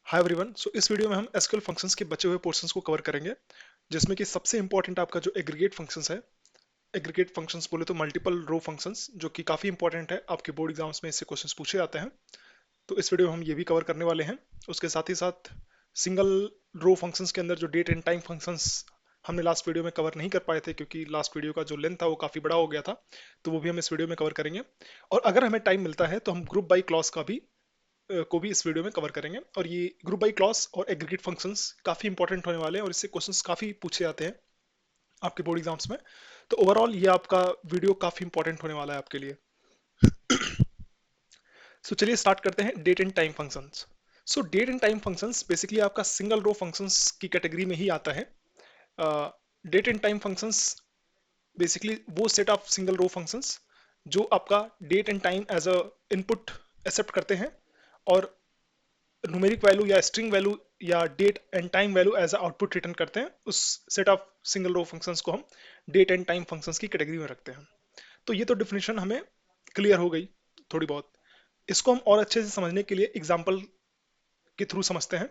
Hi everyone. इस video में हम एसक्यूएल फंक्शंस के बचे हुए पोर्शंस को कवर करेंगे, जिसमें कि सबसे इंपॉर्टेंट आपका जो एग्रीगेट फंक्शंस है। एग्रीगेट फंक्शंस बोले तो मल्टीपल रो फंक्शंस, जो कि काफ़ी इंपॉर्टेंट है, आपके बोर्ड एग्जाम्स में इससे क्वेश्चंस पूछे जाते हैं। तो इस वीडियो में हम ये भी कवर करने वाले हैं। उसके साथ ही साथ सिंगल रो फंक्शंस के अंदर जो डेट एंड टाइम फंक्शंस हमने लास्ट वीडियो में कवर नहीं कर पाए थे, क्योंकि लास्ट वीडियो का जो लेंथ था वो काफ़ी बड़ा हो गया था, तो वो भी हम इस वीडियो में कवर करेंगे। और अगर हमें टाइम मिलता है तो हम ग्रुप बाई क्लॉज को भी इस वीडियो में कवर करेंगे। और ये ग्रुप बाई क्लॉज और एग्रीगेट फंक्शंस काफ़ी इंपॉर्टेंट होने वाले हैं, और इससे क्वेश्चंस काफ़ी पूछे जाते हैं आपके बोर्ड एग्जाम्स में। तो ओवरऑल ये आपका वीडियो काफ़ी इंपॉर्टेंट होने वाला है आपके लिए। चलिए स्टार्ट करते हैं date and time functions. Date and time functions basically आपका सिंगल रो फंक्शंस की कैटेगरी में ही आता है। Date and time functions basically वो set of single row functions जो आपका date and time as a input accept करते हैं, और न्यूमेरिक वैल्यू या स्ट्रिंग वैल्यू या date and time value as a output return करते हैं। उस set of single row functions को हम डेट एंड टाइम फंक्शंस की कैटेगरी में रखते हैं। तो ये तो डिफिनेशन हमें क्लियर हो गई थोड़ी बहुत। इसको हम और अच्छे से समझने के लिए एग्जाम्पल के थ्रू समझते हैं।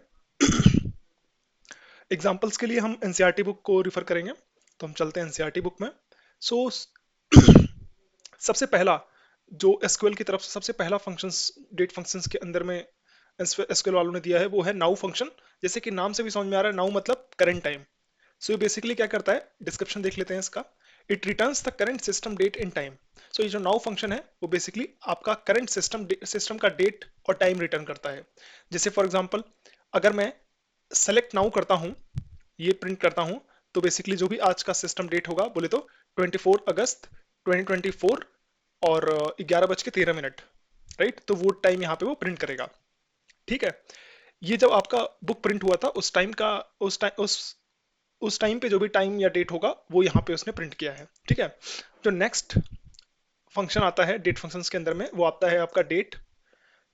एग्जाम्पल्स के लिए हम एनसीईआरटी बुक को रिफर करेंगे। तो हम चलते हैं एनसीईआरटी बुक में। सो सबसे पहला जो एसक्यूएल की तरफ से सबसे पहला फंक्शंस डेट फंक्शंस के अंदर में एसक्यूएल वालों ने दिया है, वो है नाउ फंक्शन। जैसे कि नाम से भी समझ में आ रहा है, नाउ मतलब करंट टाइम। ये बेसिकली क्या करता है, डिस्क्रिप्शन देख लेते हैं इसका। It returns the current system date in time. ये जो नाउ फंक्शन है वो बेसिकली आपका करंट सिस्टम का डेट और टाइम रिटर्न करता है। जैसे फॉर एग्जांपल, अगर मैं सेलेक्ट नाउ करता हूँ, ये प्रिंट करता हूँ, तो बेसिकली जो भी आज का सिस्टम डेट होगा बोले तो 24 अगस्त 2024 और 11:13, राइट। तो वो टाइम यहाँ पे वो प्रिंट करेगा। ठीक है। ये जब आपका बुक प्रिंट हुआ था उस टाइम का, उस टाइम पे जो भी टाइम या डेट होगा वो यहाँ पे उसने प्रिंट किया है। ठीक है। जो नेक्स्ट फंक्शन आता है डेट फंक्शंस के अंदर में, वो आता है आपका डेट।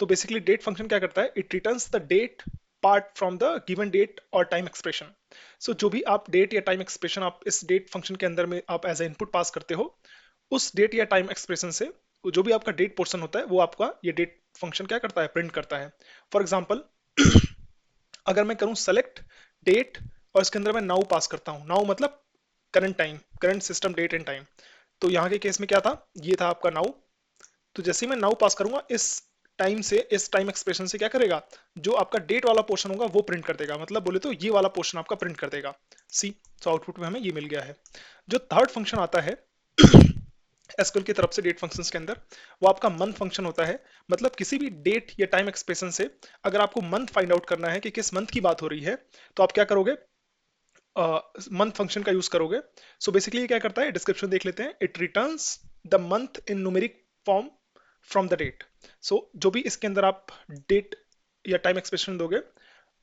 तो बेसिकली डेट फंक्शन क्या करता है, it returns the date part from the given date और टाइम एक्सप्रेशन। जो भी आप डेट या टाइम एक्सप्रेशन आप इस डेट फंक्शन के अंदर में आप एज ए इनपुट पास करते हो, उस डेट या टाइम एक्सप्रेशन से जो भी आपका डेट पोर्शन होता है वो आपका ये डेट फंक्शन क्या करता है, प्रिंट करता है। फॉर एग्जाम्पल, अगर मैं करूं सेलेक्ट डेट और इसके अंदर मैं नाउ पास करता हूं, नाउ मतलब current time, current system date and time. तो यहाँ के केस में क्या था, ये था आपका नाउ। तो जैसे ही मैं नाउ पास करूंगा, इस टाइम से, इस टाइम एक्सप्रेशन से क्या करेगा, जो आपका डेट वाला पोर्शन होगा वो प्रिंट कर देगा। मतलब बोले तो ये वाला पोर्शन आपका प्रिंट कर देगा। सी, तो आउटपुट में हमें ये मिल गया है। जो थर्ड फंक्शन आता है एसक्यूएल की तरफ से डेट फंक्शंस के अंदर, वो आपका मंथ फंक्शन होता है। मतलब किसी भी डेट या टाइम एक्सप्रेशन से अगर आपको मंथ फाइंड आउट करना है कि किस मंथ की बात हो रही है, तो आप क्या करोगे, मंथ फंक्शन का यूज करोगे। बेसिकली ये क्या करता है, डिस्क्रिप्शन देख लेते हैं। It returns the month in numeric form from the date. जो भी इसके अंदर आप डेट या टाइम एक्सप्रेशन दोगे,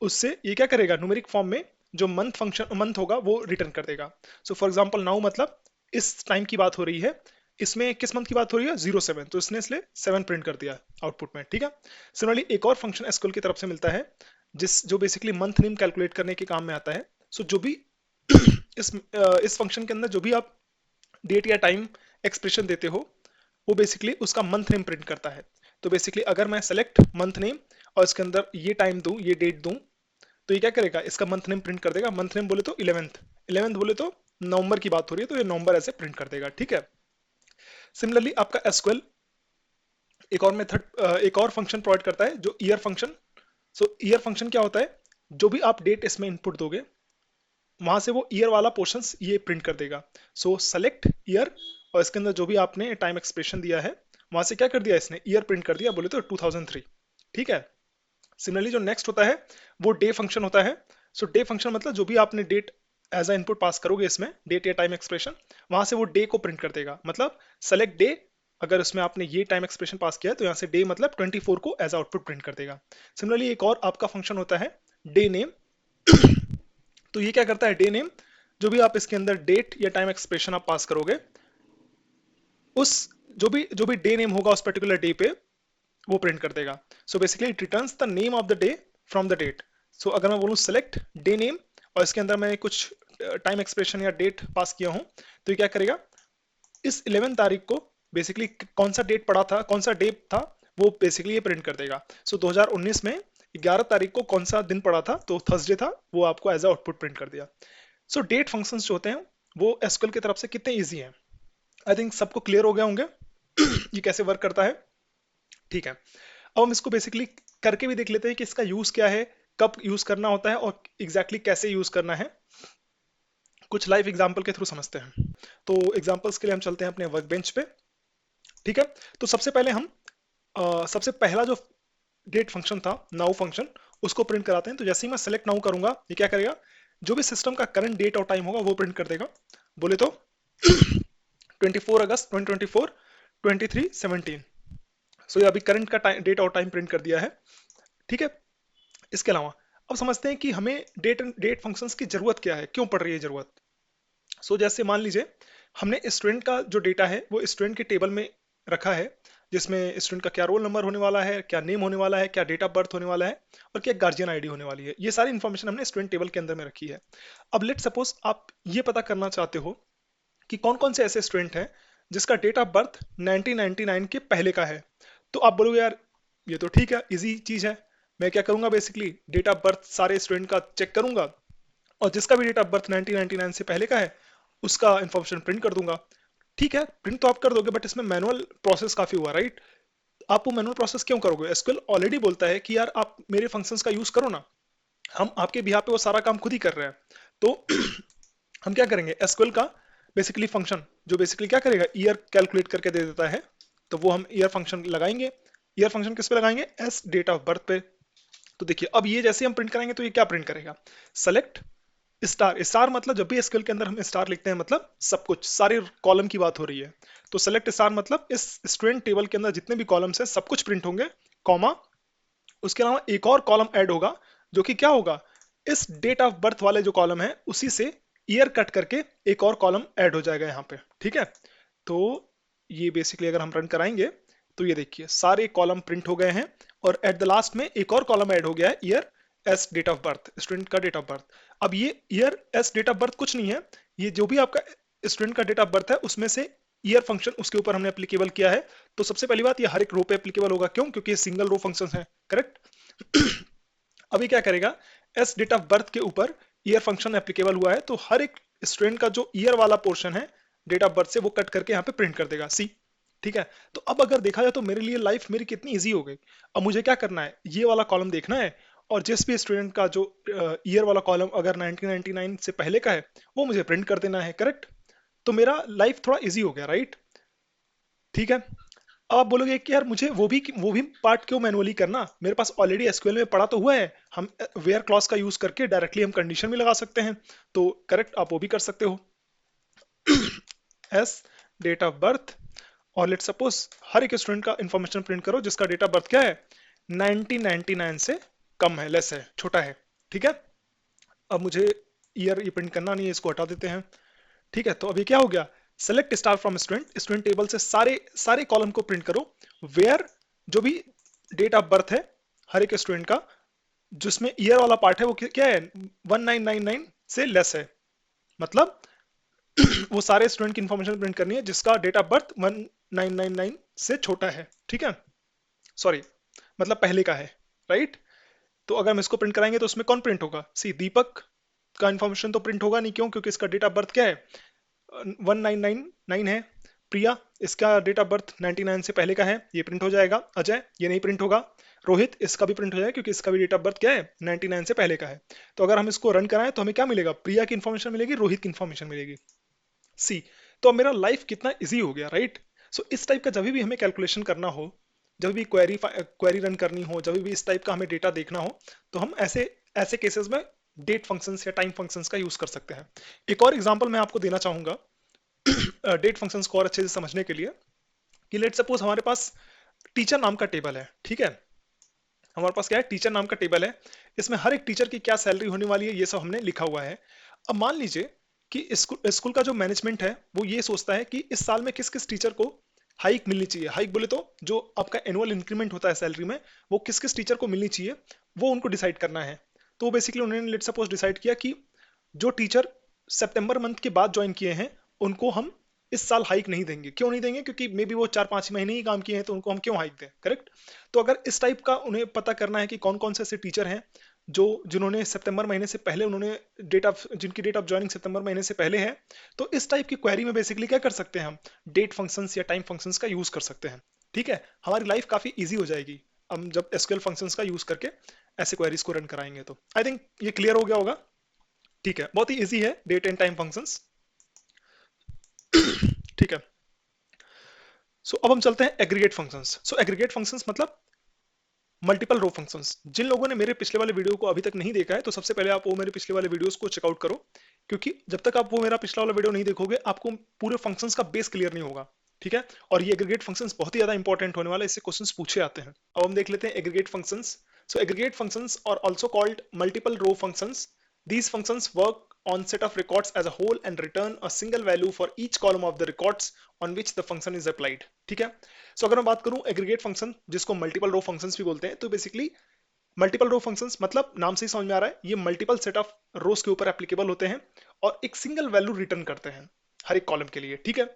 उससे ये क्या करेगा, न्यूमेरिक फॉर्म में जो मंथ फंक्शन मंथ होगा वो रिटर्न कर देगा। फॉर एग्जांपल, नाउ मतलब इस टाइम की बात हो रही है, इसमें किस मंथ की बात हो रही है, 07, तो इसने इसलिए 7 प्रिंट कर दिया आउटपुट में। ठीक है। सिमिलरली एक और फंक्शन एसक्यूएल की तरफ से मिलता है, जो बेसिकली मंथ नेम कैलकुलेट करने के काम में आता है। जो भी इस फंक्शन के अंदर जो भी आप डेट या टाइम एक्सप्रेशन देते हो, वो बेसिकली उसका मंथ नेम प्रिंट करता है। तो बेसिकली अगर मैं सेलेक्ट मंथ नेम और इसके अंदर ये टाइम दूं, ये डेट दूं, तो ये क्या करेगा, इसका मंथ नेम प्रिंट कर देगा। मंथ नेम बोले तो 11th, 11th बोले तो नवंबर की बात हो रही है, तो ये नवंबर ऐसे प्रिंट कर देगा। ठीक है। सिमिलरली आपका एसक्यूएल एक और मेथड, एक और फंक्शन प्रोवाइड करता है, जो ईयर फंक्शन। ईयर फंक्शन क्या होता है, जो भी आप डेट इसमें इनपुट दोगे, वहां से वो ईयर वाला पोर्शन ये प्रिंट कर देगा। सेलेक्ट ईयर, और इसके अंदर जो भी आपने टाइम एक्सप्रेशन दिया है, वहां से क्या कर दिया, इसने ईयर प्रिंट कर दिया, बोले तो 2003। ठीक है। सिमिलरली जो नेक्स्ट होता है वो डे फंक्शन होता है। डे फंक्शन मतलब जो भी आपने डेट एज अ इनपुट पास करोगे इसमें, डेट या टाइम एक्सप्रेशन, वहां से वो डे को प्रिंट कर देगा। मतलब सेलेक्ट डे, अगर उसमें आपने ये टाइम एक्सप्रेशन पास किया है, तो यहाँ से डे मतलब 24 को एज आउटपुट प्रिंट कर देगा। सिमिलरली एक और आपका फंक्शन होता है डे नेम। तो ये क्या करता है, डे नेम, जो भी आप इसके अंदर डेट या टाइम एक्सप्रेशन आप पास करोगे, उस जो भी डे नेम होगा उस पर्टिकुलर डे पे वो प्रिंट कर देगा। Basically it returns the name of the day from the date. अगर मैं बोलूँ सेलेक्ट डे नेम और इसके अंदर मैं कुछ टाइम एक्सप्रेशन या डेट पास किया हूँ, तो ये क्या करेगा, इस 11 तारीख को बेसिकली कौन सा डेट पड़ा था, कौन सा डे था, वो बेसिकली ये प्रिंट कर देगा। 2019 में 11 तारीख को कौन सा दिन पड़ा था, तो थर्सडे था, वो आपको एज अ आउटपुट प्रिंट कर दिया। सो डेट फंक्शंस जो होते हैं वो एसक्यूएल की तरफ से कितने ईजी हैं, आई थिंक सबको क्लियर हो गया होंगे ये कैसे वर्क करता है। ठीक है, अब हम इसको बेसिकली करके भी देख लेते हैं कि इसका यूज क्या है, कब यूज करना होता है और एग्जैक्टली कैसे यूज करना है। कुछ लाइव एग्जांपल के थ्रू समझते हैं। तो एग्जांपल्स के लिए हम चलते हैं अपने वर्क बेंच पे। ठीक है, तो सबसे पहले हम सबसे पहला जो डेट फंक्शन था नाउ फंक्शन, उसको प्रिंट कराते हैं। तो जैसे ही मैं सेलेक्ट नाउ करूंगा, ये क्या करेगा, जो भी सिस्टम का करंट डेट और टाइम होगा वो प्रिंट कर देगा। बोले तो 24 अगस्त 2024 23:17। सो ये अभी करंट का डेट और टाइम प्रिंट कर दिया है। ठीक है, इसके अलावा अब समझते हैं कि हमें डेट फंक्शंस की जरूरत क्या है, क्यों पड़ रही है जरूरत। सो जैसे मान लीजिए हमने स्टूडेंट का जो डेटा है वो स्टूडेंट के टेबल में रखा है, जिसमें स्टूडेंट का क्या रोल नंबर होने वाला है, क्या नेम होने वाला है, क्या डेट ऑफ बर्थ होने वाला है और क्या गार्जियन आईडी होने वाली है। ये सारी इन्फॉर्मेशन हमने स्टूडेंट टेबल के अंदर में रखी है। अब लेट सपोज आप ये पता करना चाहते हो कि कौन कौन से ऐसे स्टूडेंट हैं जिसका डेट ऑफ बर्थ 1999 के पहले का है। तो आप बोलोगे यार ये तो ठीक है, इजी चीज है। मैं क्या करूंगा, बेसिकली डेट ऑफ बर्थ सारे स्टूडेंट का चेक करूंगा और जिसका भी डेट ऑफ बर्थ 1999 से पहले का है उसका इन्फॉर्मेशन प्रिंट कर दूंगा। ठीक है, प्रिंट तो आप कर दोगे बट इसमें मैनुअल प्रोसेस काफी हुआ, राइट। आप वो मैनुअल प्रोसेस क्यों करोगे, एसक्यूएल ऑलरेडी बोलता है कि यार आप मेरे फंक्शंस का यूज करो ना, हम आपके बिहाफ पे वो सारा काम खुद ही कर रहे हैं। तो हम क्या करेंगे, एसक्यूएल का बेसिकली फंक्शन जो बेसिकली क्या करेगा, ईयर कैलकुलेट करके दे देता है। तो वो हम ईयर फंक्शन लगाएंगे। ईयर फंक्शन किस पे लगाएंगे, एस डेट ऑफ बर्थ पे। तो देखिए अब ये जैसे हम प्रिंट करेंगे तो ये क्या प्रिंट करेगा, सेलेक्ट स्टार। स्टार मतलब जब भी एसक्यूएल के अंदर हम स्टार लिखते हैं मतलब सब कुछ सारे कॉलम की बात हो रही है। तो सेलेक्ट स्टार मतलब इस स्टूडेंट टेबल के अंदर जितने भी कॉलम्स हैं सब कुछ प्रिंट होंगे, कॉमा उसके अलावा एक और कॉलम ऐड होगा जो कि क्या होगा, इस डेट ऑफ बर्थ वाले जो कॉलम है उसी से ईयर कट करके एक और कॉलम ऐड हो जाएगा यहाँ पे। ठीक है, तो ये बेसिकली अगर हम रन कराएंगे तो ये देखिए सारे कॉलम प्रिंट हो गए हैं और एट द लास्ट में एक और कॉलम ऐड हो गया है, year S date of birth, student का डेट ऑफ बर्थ। अब ये year S date of birth कुछ नहीं है, ये जो भी आपका स्टूडेंट का डेट ऑफ बर्थ है उसमें से ईयर फंक्शन उसके ऊपर हमने एप्लीकेबल किया है। तो सबसे पहली बात ये हर एक रो पे एप्लीकेबल होगा, क्यों, क्योंकि ये सिंगल रो फंक्शन है, करेक्ट। अभी क्या करेगा, एस डेट ऑफ बर्थ के ऊपर ईयर फंक्शन एप्लीकेबल हुआ है तो हर एक स्टूडेंट का जो ईयर वाला पोर्शन है डेट ऑफ बर्थ से वो कट करके यहाँ पे प्रिंट कर देगा, सी। ठीक है, तो अब अगर देखा जाए तो मेरे लिए लाइफ मेरी कितनी इजी हो गई। अब मुझे क्या करना है, ये वाला कॉलम देखना है और जिस भी स्टूडेंट का जो ईयर वाला कॉलम अगर 1999 से पहले का है वो मुझे प्रिंट कर देना है, करेक्ट। तो मेरा लाइफ थोड़ा इजी हो गया, राइट। ठीक है, अब आप बोलोगे कि यार मुझे वो भी पार्ट क्यों मैनुअली करना, मेरे पास ऑलरेडी एसक्यूएल में पढ़ा तो हुआ है, हम वेयर क्लॉज का यूज करके डायरेक्टली हम कंडीशन भी लगा सकते हैं। तो करेक्ट, आप वो भी कर सकते हो। एस डेट ऑफ बर्थ और लेट सपोज हर एक स्टूडेंट का इंफॉर्मेशन प्रिंट करो जिसका डेट ऑफ बर्थ क्या है, 1999 से कम है, लेस है, छोटा है। ठीक है, अब मुझे ईयर ये प्रिंट करना नहीं है, इसको हटा देते हैं। ठीक है, तो अभी क्या हो गया, select star from student, student table से सारे सारे कॉलम को प्रिंट करो वेयर जो भी डेट ऑफ बर्थ है हर एक स्टूडेंट का, जिसमें ईयर वाला पार्ट है वो क्या है, 1999 से लेस है। मतलब वो सारे स्टूडेंट की इंफॉर्मेशन प्रिंट करनी है जिसका डेट ऑफ बर्थ 1999 से छोटा है। ठीक है, सॉरी मतलब पहले का है, राइट। तो अगर हम इसको प्रिंट कराएंगे तो उसमें कौन प्रिंट होगा, सी दीपक का इंफॉर्मेशन तो प्रिंट होगा नहीं, क्यों, क्योंकि इसका डेट ऑफ बर्थ क्या है, 1999 है। प्रिया, इसका डेट ऑफ बर्थ 99 से पहले का है, ये प्रिंट हो जाएगा। अजय, ये नहीं प्रिंट होगा। रोहित, इसका भी प्रिंट हो जाएगा क्योंकि इसका भी डेट ऑफ बर्थ क्या है, 99 से पहले का है। तो अगर हम इसको रन कराएं तो हमें क्या मिलेगा, प्रिया की इन्फॉर्मेशन मिलेगी, रोहित की इन्फॉर्मेशन मिलेगी, सी। तो अब मेरा लाइफ कितना इजी हो गया, राइट। सो इस टाइप का जब भी हमें कैलकुलेशन करना हो, जब भी क्वेरी रन करनी हो, जब भी इस टाइप का हमें डेटा देखना हो, तो हम ऐसे ऐसे केसेस में डेट फंक्शंस या टाइम फंक्शंस का यूज कर सकते हैं। एक और एग्जांपल मैं आपको देना चाहूंगा डेट फंक्शंस को और अच्छे से समझने के लिए, कि लेट सपोज हमारे पास टीचर नाम का टेबल है। ठीक है, हमारे पास क्या है, टीचर नाम का टेबल है, इसमें हर एक टीचर की क्या सैलरी होने वाली है ये सब हमने लिखा हुआ है। अब मान लीजिए कि स्कूल का जो मैनेजमेंट है वो ये सोचता है कि इस साल में किस किस टीचर को हाइक मिलनी चाहिए, हाइक बोले तो जो आपका एनुअल इंक्रीमेंट होता है सैलरी में, वो किस किस टीचर को मिलनी चाहिए वो उनको डिसाइड करना है। तो बेसिकली उन्होंने लेट सपोज डिसाइड किया कि जो टीचर सितंबर मंथ के बाद ज्वाइन किए हैं उनको हम इस साल हाइक नहीं देंगे। क्यों नहीं देंगे? क्योंकि मे बी वो 4-5 महीने ही काम किए हैं, तो उनको हम क्यों हाइक दें, करेक्ट? तो अगर इस टाइप का उन्हें पता करना है कि कौन कौन से ऐसे टीचर हैं जो जिन्होंने सितंबर महीने से पहले उन्होंने जिनकी डेट ऑफ ज्वाइनिंग सितंबर महीने से पहले है, तो इस टाइप की क्वेरी में बेसिकली क्या कर सकते हैं हम, डेट फंक्शंस या टाइम फंक्शंस का यूज कर सकते हैं। ठीक है, हमारी लाइफ काफी ईजी हो जाएगी हम जब एसक्यूएल फंक्शंस का यूज करके ऐसे क्वेरीज को रन कराएंगे। तो आई थिंक ये क्लियर हो गया होगा। ठीक है, बहुत ही इजी है डेट एंड टाइम फंक्शंस। ठीक है, सो अब हम चलते हैं aggregate functions. So aggregate functions मतलब मल्टीपल रो फंक्शंस। जिन लोगों ने मेरे पिछले वाले वीडियो को अभी तक नहीं देखा है, तो सबसे पहले आप वो मेरे पिछले वाले वीडियोस को चेकआउट करो, क्योंकि जब तक आप वो मेरा पिछला वाला वीडियो नहीं देखोगे आपको पूरे फंक्शंस का बेस क्लियर नहीं होगा। ठीक है, और ये एग्रीगेट फंक्शंस बहुत ही ज्यादा इंपॉर्टेंट होने वाला है, इससे क्वेश्चंस पूछे आते हैं। अब हम देख लेते हैं aggregate functions. So aggregate functions और also called multiple row functions, these functions work on set of records as a whole and return a single value for each column of the records on which the function is applied। ठीक है, सो अगर मैं बात करूं aggregate function जिसको multiple row functions भी बोलते हैं, तो बेसिकली मल्टीपल रो फंक्शंस मतलब नाम से ही समझ में आ रहा है, ये मल्टीपल सेट ऑफ रोज के ऊपर एप्लीकेबल होते हैं और एक सिंगल वैल्यू रिटर्न करते हैं हर एक कॉलम के लिए। ठीक है,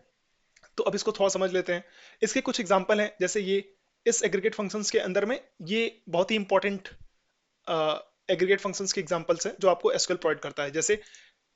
तो अब इसको थोड़ा समझ लेते हैं। इसके कुछ एग्जांपल हैं, जैसे ये इस एग्रीगेट फंक्शंस के अंदर में ये बहुत ही इंपॉर्टेंट एग्रीगेट फंक्शंस के एग्जांपल्स हैं जो आपको एसक्यूएल प्रोवाइड करता है। जैसे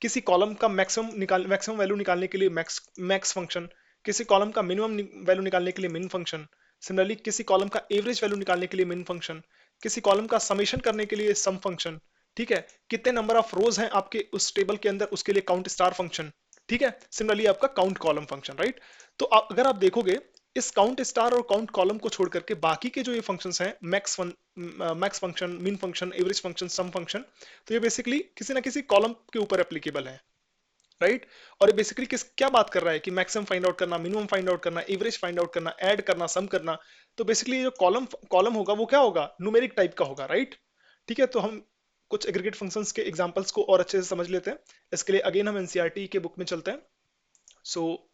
किसी कॉलम का मैक्सिमम वैल्यू निकालने के लिए मैक्स फंक्शन, किसी कॉलम का मिनिमम वैल्यू निकालने के लिए मिन फंक्शन, सिमिलरली किसी कॉलम का एवरेज वैल्यू निकालने के लिए मिन फंक्शन, किसी कॉलम का समेशन करने के लिए सम फंक्शन। ठीक है, कितने नंबर ऑफ रोज हैं आपके उस टेबल के अंदर, उसके लिए काउंट स्टार फंक्शन। ठीक है, सिमिलरली आपका काउंट कॉलम फंक्शन, राइट? तो अगर आप देखोगे इस काउंट स्टार और काउंट कॉलम को छोड़ करके बाकी के जो ये फंक्शंस हैं, मैक्स फंक्शन, मिन फंक्शन, एवरेज फंक्शन, सम फंक्शन, तो ये बेसिकली किसी ना किसी कॉलम के ऊपर एप्लीकेबल है, राइट? और ये बेसिकली किस क्या बात कर रहा है कि मैक्सिमम फाइंड आउट करना, मिनिमम फाइंड आउट करना, एवरेज फाइंड आउट करना, ऐड करना, सम करना। तो बेसिकली जो कॉलम कॉलम होगा वो क्या होगा, न्यूमेरिक टाइप का होगा, राइट? ठीक है, तो हम कुछ एग्रीगेट फंक्शंस के एग्जांपल्स को और अच्छे से समझ लेते हैं। इसके लिए अगेन हम एनसीईआरटी के बुक में चलते हैं। सो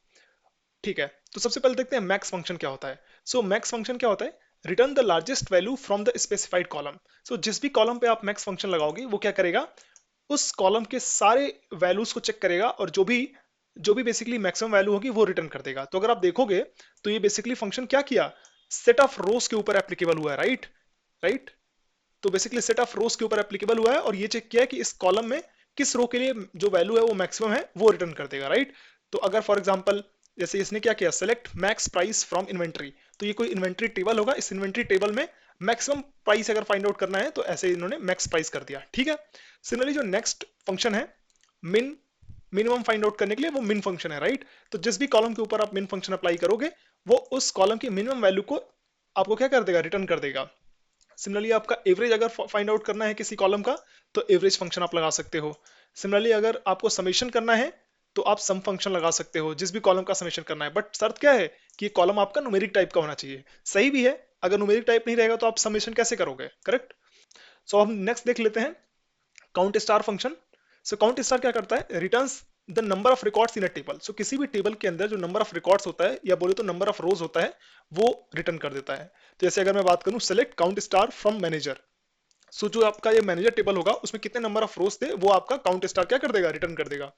ठीक है, तो सबसे पहले देखते हैं मैक्स फंक्शन क्या होता है। सो मैक्स फंक्शन क्या होता है, return the largest value from the specified column. So जिस भी कॉलम पे आप मैक्स फंक्शन लगाओगे वो क्या करेगा, उस कॉलम के सारे वैल्यूज को चेक करेगा और जो भी बेसिकली मैक्सिमम वैल्यू होगी वो रिटर्न कर देगा। तो अगर आप देखोगे तो ये बेसिकली फंक्शन क्या किया, सेट ऑफ रोज के ऊपर एप्लीकेबल हुआ है, राइट? राइट, तो बेसिकली सेट ऑफ रोज के ऊपर एप्लीकेबल हुआ है और ये चेक किया है कि इस कॉलम में किस रो के लिए जो वैल्यू है वो मैक्सिमम है वो रिटर्न कर देगा, राइट? तो अगर फॉर एग्जांपल जैसे इसने क्या किया, select max price from inventory, तो ये कोई इन्वेंट्री टेबल होगा, इस इन्वेंट्री टेबल में मैक्सिमम प्राइस अगर फाइंड आउट करना है तो ऐसे इन्होंने मैक्स प्राइस कर दिया। ठीक है, सिमिलरली जो नेक्स्ट फंक्शन है मिन, मिनिमम फाइंड आउट करने के लिए वो मिन फंक्शन है, राइट? तो जिस भी कॉलम के ऊपर आप मिन फंक्शन अप्लाई करोगे वो उस कॉलम की मिनिमम वैल्यू को आपको क्या कर देगा, रिटर्न कर देगा। सिमिलरली आपका एवरेज अगर फाइंड आउट करना है किसी कॉलम का तो एवरेज फंक्शन आप लगा सकते हो। सिमिलरली अगर आपको समेशन करना है तो आप सम फंक्शन लगा सकते हो जिस भी कॉलम का समेशन करना है, बट शर्त क्या है कि ये कॉलम आपका न्यूमेरिक टाइप का होना चाहिए। सही भी है, अगर न्यूमेरिक टाइप नहीं रहेगा तो आप समेशन कैसे करोगे, करेक्ट? सो हम नेक्स्ट देख लेते हैं count star function. So count star क्या करता है, returns the number of records in a table. So किसी भी टेबल के अंदर जो नंबर ऑफ रिकॉर्ड्स होता है या बोले तो नंबर ऑफ रोज होता है वो रिटर्न कर देता है। तो जैसे अगर मैं बात करूं select count star from manager, so जो आपका ये मैनेजर टेबल होगा उसमें कितने नंबर ऑफ रोज थे वो आपका काउंट स्टार क्या कर देगा, रिटर्न कर देगा।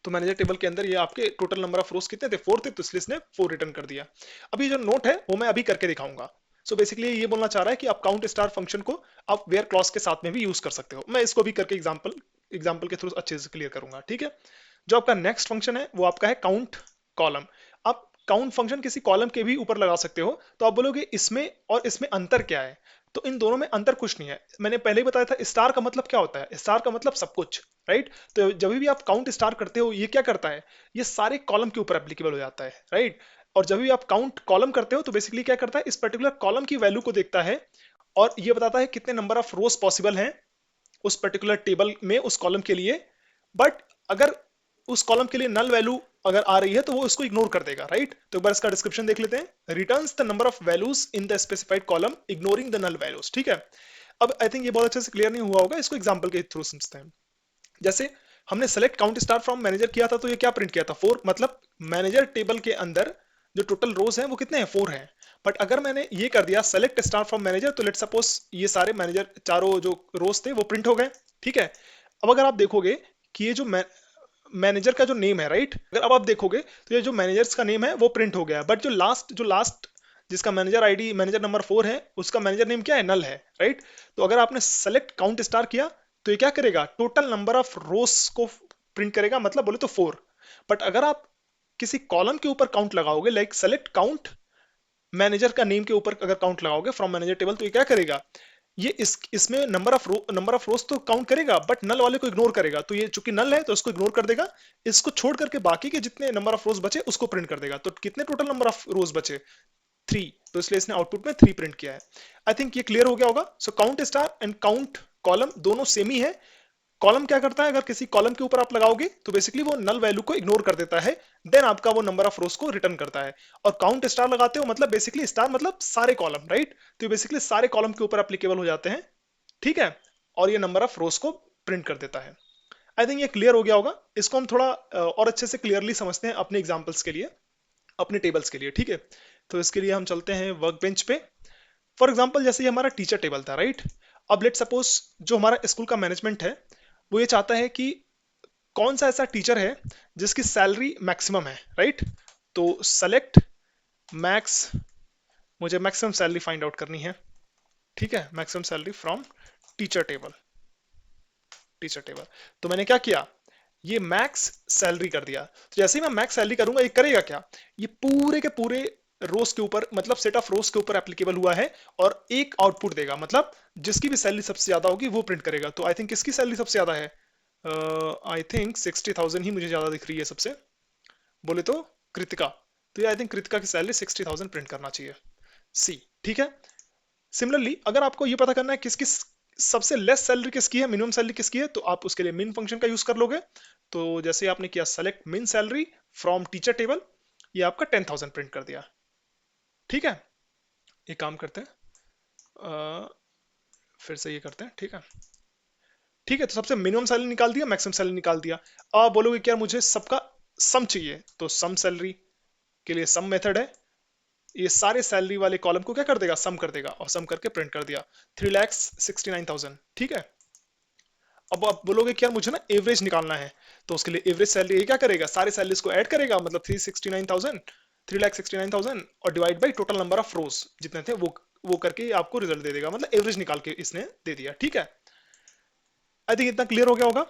तो मैनेजर टेबल के अंदर ये आपके टोटल नंबर ऑफ रोज कितने थे, 4 थे, तो इसलिए इसने 4 रिटर्न कर दिया। अभी जो नोट है वो मैं अभी करके दिखाऊंगा। सो बेसिकली ये बोलना चाह रहा है कि आप काउंट स्टार फंक्शन को आप वेयर क्लॉज के साथ में भी यूज कर सकते हो। मैं इसको भी करके एग्जाम्पल के थ्रू अच्छे से क्लियर करूंगा। ठीक है, जो आपका नेक्स्ट फंक्शन है वो आपका है काउंट कॉलम। आप काउंट फंक्शन किसी कॉलम के भी ऊपर लगा सकते हो। तो आप बोलोगे इसमें और इसमें अंतर क्या है, तो इन दोनों में अंतर कुछ नहीं है। मैंने पहले ही बताया था स्टार का मतलब क्या होता है, स्टार का मतलब सब कुछ, राइट? तो जब भी आप काउंट स्टार करते हो ये क्या करता है, ये सारे कॉलम के ऊपर एप्लीकेबल हो जाता है, राइट? और जब भी आप काउंट कॉलम करते हो तो बेसिकली क्या करता है, इस पर्टिकुलर कॉलम की वैल्यू को देखता है और ये बताता है कितने नंबर ऑफ रोज पॉसिबल हैं उस पर्टिकुलर टेबल में उस कॉलम के लिए। बट अगर उस कॉलम के लिए नल वैल्यू अगर आ रही है तो वो इसको इग्नोर कर देगा, राइट? तो एक बार इसका डिस्क्रिप्शन देख लेते हैं, returns the number of values in the specified column ignoring the null values. ठीक है, अब आई थिंक ये बहुत अच्छे से क्लियर नहीं हुआ होगा, इसको एग्जांपल के थ्रू समझते हैं। जैसे हमने select count star from manager किया था तो ये क्या प्रिंट किया था, 4, मतलब मैनेजर टेबल के अंदर जो टोटल रोज हैं वो कितने हैं, 4 हैं। बट अगर मैंने ये कर दिया सेलेक्ट स्टार फ्रॉम मैनेजर तो लेट सपोज ये सारे मैनेजर चारों जो रोज थे वो प्रिंट हो गए। ठीक है, अब अगर आप देखोगे कि ये जो मैनेजर का जो नेम है, राइट, अगर अब आप देखोगे तो ये जो मैनेजर्स का नेम है वो प्रिंट हो गया, बट जो लास्ट जिसका मैनेजर आईडी मैनेजर नंबर 4 है उसका मैनेजर नेम क्या है, नल है, राइट। तो अगर आपने सेलेक्ट काउंट स्टार किया तो ये क्या करेगा, टोटल नंबर ऑफ रोज को प्रिंट करेगा, मतलब बोले तो 4। बट अगर आप किसी कॉलम के ऊपर काउंट लगाओगे, लाइक सेलेक्ट काउंट मैनेजर का नेम के ऊपर अगर काउंट लगाओगे फ्रॉम मैनेजर टेबल, तो ये क्या करेगा, ये इसमें नंबर ऑफ रोज तो काउंट करेगा बट नल वाले को इग्नोर करेगा। तो ये चूंकि नल है तो इसको इग्नोर कर देगा, इसको छोड़ करके बाकी के जितने नंबर ऑफ रोज बचे उसको प्रिंट कर देगा। तो कितने टोटल नंबर ऑफ रोज बचे, 3, तो इसलिए इसने आउटपुट में 3 प्रिंट किया है। आई थिंक ये क्लियर हो गया होगा। So count star and count column दोनों सेम ही है। कॉलम क्या करता है, अगर किसी कॉलम के ऊपर आप लगाओगे तो बेसिकली वो नल वैल्यू को इग्नोर कर देता है, देन आपका वो नंबर ऑफ रोज को रिटर्न करता है। और काउंट स्टार लगाते हो मतलब बेसिकली स्टार मतलब सारे कॉलम, राइट, तो बेसिकली सारे कॉलम के ऊपर एप्लीकेबल हो जाते हैं, ठीक है, और ये नंबर ऑफ रोज को प्रिंट कर देता है। आई थिंक ये क्लियर हो गया होगा। इसको हम थोड़ा और अच्छे से क्लियरली समझते हैं अपने एग्जाम्पल्स के लिए, अपने टेबल्स के लिए, ठीक है। तो इसके लिए हम चलते हैं वर्क बेंच पे। फॉर एग्जाम्पल जैसे ये हमारा टीचर टेबल था, राइट। अब लेट सपोज जो हमारा स्कूल का मैनेजमेंट है वो ये चाहता है कि कौन सा ऐसा टीचर है जिसकी सैलरी मैक्सिमम है, राइट। तो सेलेक्ट मैक्स, मुझे मैक्सिमम सैलरी फाइंड आउट करनी है, ठीक है, maximum salary from teacher table, teacher table. तो मैंने क्या किया, ये मैक्स सैलरी कर दिया। तो जैसे ही मैं मैक्स सैलरी करूंगा ये करेगा क्या, ये पूरे के पूरे रोज के ऊपर मतलब सेट ऑफ रोज के ऊपर एप्लीकेबल हुआ है और एक आउटपुट देगा, मतलब जिसकी भी सैलरी सबसे ज्यादा होगी वो प्रिंट करेगा। तो आई थिंक किसकी सैलरी सबसे ज्यादा है, आई थिंक 60,000 ही मुझे ज्यादा दिख रही है सबसे, बोले तो कृतिका। तो ये आई थिंक कृतिका की सैलरी 60,000 प्रिंट करना चाहिए, सी, ठीक है। सिमिलरली अगर आपको ये पता करना है किसकी सबसे लेस सैलरी किसकी है, मिनिमम सैलरी किसकी है, तो आप उसके लिए मिन फंक्शन का यूज कर लोगे। तो जैसे आपने किया सेलेक्ट मिन सैलरी फ्रॉम टीचर टेबल, ये आपका 10,000 प्रिंट कर दिया, ठीक है। एक काम करते हैं, फिर से ये करते हैं, ठीक है, ठीक है। तो सबसे मिनिमम सैलरी निकाल दिया, मैक्सिमम सैलरी निकाल दिया। अब बोलोगे क्या मुझे सबका सम चाहिए, तो सम सैलरी के लिए सम मेथड है, ये सारे सैलरी वाले कॉलम को क्या कर देगा, सम कर देगा, और सम करके प्रिंट कर दिया 3,69,000, ठीक है। अब आप बोलोगे कि यार मुझे ना एवरेज निकालना है, तो उसके लिए एवरेज सैलरी ये क्या करेगा, सारे सैलरीज को ऐड करेगा, मतलब 3,69,000 और divide by total number of रोज जितने थे वो करके आपको रिजल्ट दे देगा, मतलब एवरेज निकाल के इसने दे दिया, ठीक है। आई थिंक इतना क्लियर हो गया होगा,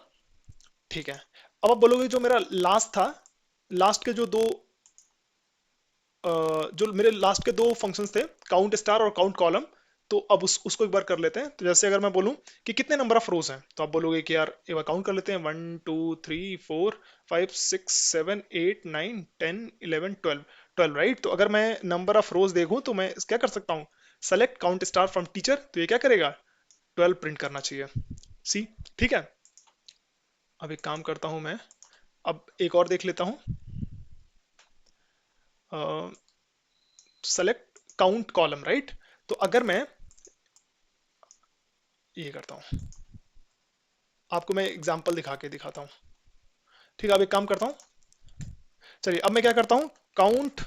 ठीक है। अब आप बोलोगे जो मेरा लास्ट था, लास्ट के जो दो जो मेरे लास्ट के दो फंक्शंस थे, काउंट स्टार और काउंट कॉलम, तो अब उसको एक बार कर लेते हैं। तो जैसे अगर मैं बोलूं कि कितने नंबर ऑफ रोज हैं, तो आप बोलोगे कि यार एक बार काउंट कर लेते हैं, 1 2 3 4 5 6 7 8 9 10 11 12 12, राइट। तो अगर मैं नंबर ऑफ रोज देखूं तो मैं क्या कर सकता हूं, select count star from teacher, तो ये क्या करेगा, 12 प्रिंट करना चाहिए, सी, ठीक है। अब एक काम करता हूं मैं, अब एक और देख लेता हूं, सेलेक्ट काउंट कॉलम, राइट। तो अगर मैं ये करता हूं, आपको मैं एग्जांपल दिखा के दिखाता हूं, ठीक है। अब एक काम करता हूं, चलिए अब मैं क्या करता हूं, काउंट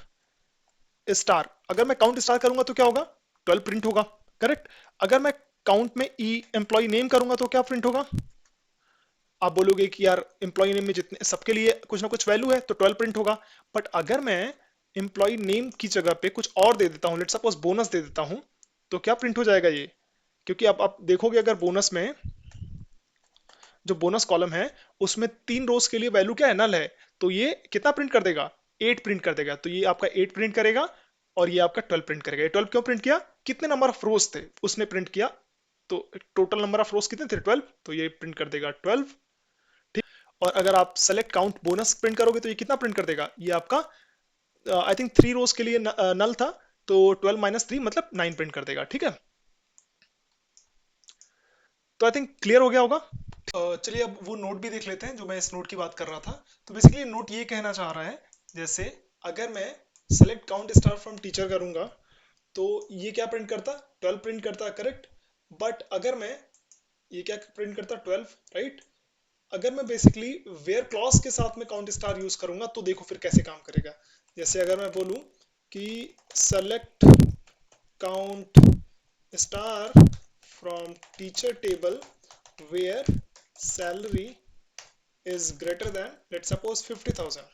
स्टार, अगर मैं काउंट स्टार करूंगा तो क्या होगा, 12 प्रिंट होगा, करेक्ट। अगर मैं काउंट में ई एम्प्लॉय नेम करूंगा तो क्या प्रिंट होगा, आप बोलोगे कि यार एम्प्लॉय नेम में जितने सबके लिए कुछ ना कुछ वैल्यू है तो 12 प्रिंट होगा। बट अगर मैं एम्प्लॉय नेम की जगह पे कुछ और दे देता हूं, लेट्स सपोज बोनस दे देता हूं, तो क्या प्रिंट हो जाएगा ये, क्योंकि अब आप देखोगे अगर बोनस में जो बोनस कॉलम है उसमें 3 रोज के लिए वैल्यू क्या है, नल है, तो ये कितना प्रिंट कर देगा, 8 प्रिंट कर देगा। तो ये आपका 8 प्रिंट करेगा और ये आपका 12 प्रिंट करेगा। 12 क्यों प्रिंट किया, कितने नंबर ऑफ रोज थे उसने प्रिंट किया, तो टोटल नंबर ऑफ रोज कितने थे, 12, तो ये प्रिंट कर देगा 12, ठीक। और अगर आप सेलेक्ट काउंट बोनस प्रिंट करोगे तो ये कितना प्रिंट कर देगा, ये आपका आई थिंक 3 रोज के लिए नल था, तो 12 माइनस 3 मतलब 9 प्रिंट कर देगा, ठीक है। तो आई थिंक क्लियर हो गया होगा। चलिए अब वो नोट भी देख लेते हैं जो मैं इस नोट की बात कर रहा था। तो बेसिकली नोट ये कहना चाह रहा है, जैसे अगर मैं select count star from teacher करूंगा तो ये क्या प्रिंट करता, 12 प्रिंट करता, करेक्ट। बट अगर मैं ये क्या प्रिंट करता, 12, राइट। अगर मैं बेसिकली वेयर क्लॉज के साथ में काउंट स्टार यूज करूंगा तो देखो फिर कैसे काम करेगा। जैसे अगर मैं बोलूं कि select count star from teacher table where salary is greater than let's suppose 50,000,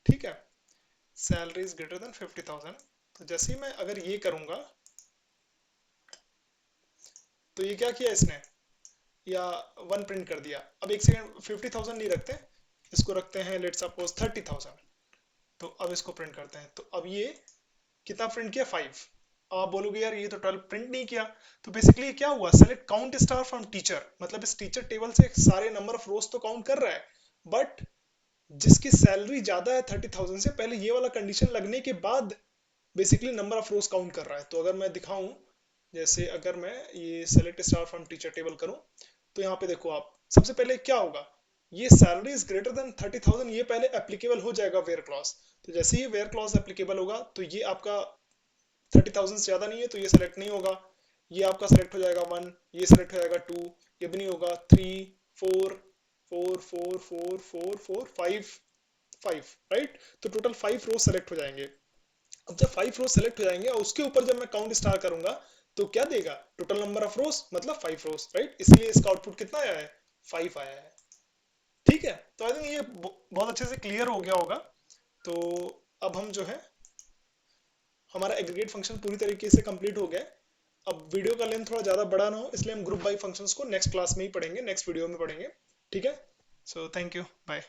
ठीक है, सैलरी इज ग्रेटर देन 50,000। तो जैसे ही मैं अगर ये करूंगा तो ये क्या किया इसने, या वन प्रिंट कर दिया। अब एक सेकेंड, 50,000 नहीं रखते, इसको रखते हैं लेट्स सपोज 30,000। तो अब इसको प्रिंट करते हैं, तो अब ये कितना प्रिंट किया, 5। आप बोलोगे यार ये तो 12 प्रिंट नहीं किया। तो बेसिकली क्या हुआ, select count star from teacher, मतलब इस टीचर टेबल से सारे नंबर ऑफ रोज तो काउंट कर रहा है, बट जिसकी सैलरी ज्यादा है 30,000 से, पहले ये वाला कंडीशन लगने के बाद basically number of rose count कर रहा है। तो अगर मैं दिखाऊं, जैसे अगर मैं ये select star from teacher table करूं, तो यहाँ पे देखो आप, सबसे पहले क्या होगा, ये सैलरी इज ग्रेटर देन 30,000, ये पहले एप्लीकेबल हो जाएगा वेयर क्लॉज। तो जैसे ही वेयर क्लॉज एप्लीकेबल होगा तो ये आपका 30,000 से ज्यादा नहीं है तो ये सेलेक्ट नहीं होगा, ये आपका सेलेक्ट हो जाएगा 1, ये सेलेक्ट हो जाएगा 2, ये भी नहीं होगा, 3, 4, 4, 4, 4, 4, 4, 5, 5, राइट। तो टोटल 5 रोज सेलेक्ट हो जाएंगे। अब जब 5 रोज सेलेक्ट हो जाएंगे और उसके ऊपर जब मैं काउंट स्टार करूंगा तो क्या देगा, टोटल नंबर ऑफ रोज मतलब 5 रोज, राइट। इसलिए इसका आउटपुट कितना आया है, 5 आया है, ठीक है। तो आई थिंक ये बहुत अच्छे से क्लियर हो गया होगा। तो अब हम जो है, हमारा एग्रीगेट फंक्शन पूरी तरीके से कंप्लीट हो गया है। अब वीडियो का लेंथ थोड़ा ज्यादा बड़ा ना हो, इसलिए हम ग्रुप बाई फंक्शंस को नेक्स्ट क्लास में ही पढ़ेंगे, नेक्स्ट वीडियो में पढ़ेंगे, ठीक है। So thank you, bye.